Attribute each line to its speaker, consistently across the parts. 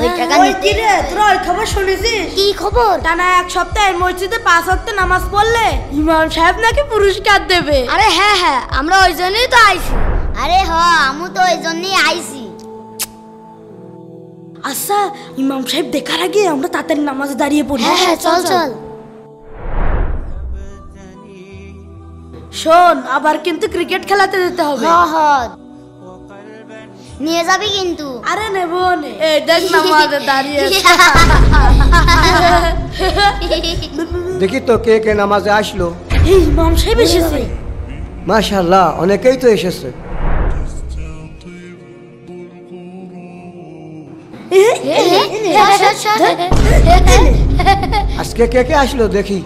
Speaker 1: ওই টাকা নিতে।
Speaker 2: কি রে তোরা ওই খবর শুনেছিস?
Speaker 1: কি খবর?
Speaker 2: টানা এক সপ্তাহে মসজিদে 5 ওয়াক্ত নামাজ পড়লে ইমাম সাহেব নাকি পুরস্কার দেবে।
Speaker 1: আরে হ্যাঁ হ্যাঁ, আমরা ওই জন্যই তো আইছি। আরে হ, আমি তো ওই জন্যই আইছি।
Speaker 2: আচ্ছা ইমাম সাহেব দেখার আগে আমরা তাড়াতাড়ি নামাজে দাঁড়িয়ে পড়ি।
Speaker 1: হ্যাঁ হ্যাঁ, চল চল।
Speaker 2: শোন আবার কিন্তু ক্রিকেট খেলাতে যেতে হবে।
Speaker 1: হ্যাঁ হ্যাঁ, নিয়ে যাবি কিন্তু।
Speaker 2: আরে নেব নে। এই দেখ নামাজে দাঁড়িয়ে আছে।
Speaker 3: দেখি তো কে কে নামাজে আসলো।
Speaker 2: এই ইমাম সাহেব এসেছে।
Speaker 3: মাশাআল্লাহ, অনেকেই তো এসেছে। আজকে কে কে আসলো দেখি।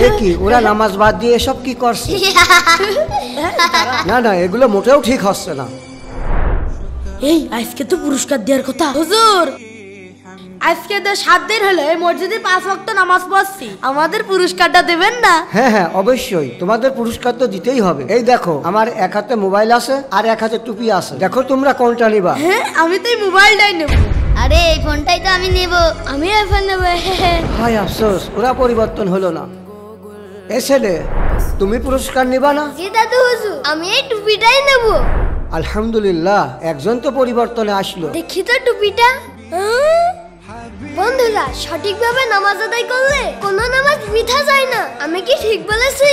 Speaker 3: এ কি, ওরা নামাজ বাদ দিয়ে এসব কি করছে? না না, এগুলো মোটেও ঠিক হচ্ছে না।
Speaker 2: এই আজকে তো পুরস্কার দেওয়ার কথা। হুজুর আজকে তো 7 দিন হলো এই মসজিদে 5 ওয়াক্ত নামাজ পড়ছি, আমাদের পুরস্কারটা দেবেন না?
Speaker 3: হ্যাঁ হ্যাঁ অবশ্যই, তোমাদের পুরস্কার তো দিতেই হবে। এই দেখো, আমার এক হাতে মোবাইল আছে আর এক হাতে টুপি আছে, দেখো তোমরা কোনটা নিবা।
Speaker 2: হ্যাঁ আমি তো এই মোবাইলটাই নেব।
Speaker 1: আরে এই ফোনটাই তো আমি নেব।
Speaker 2: আমি এখন নেব।
Speaker 3: হায় আফসোস, ওরা পরিবর্তন হলো না। এ ছেলে, তুমি পুরস্কার নিবা না?
Speaker 1: জি দাদু হুজুর, আমি এই টুপিটাই নেব।
Speaker 3: আলহামদুলিল্লাহ, একজন তো পরিবর্তনে আসলো।
Speaker 1: দেখি তো টুপিটা। বন্ধুরা, সঠিকভাবে নামাজ আদায় করলে কোনো নামাজ বৃথা যায় না। আমি কি ঠিক বলেছি?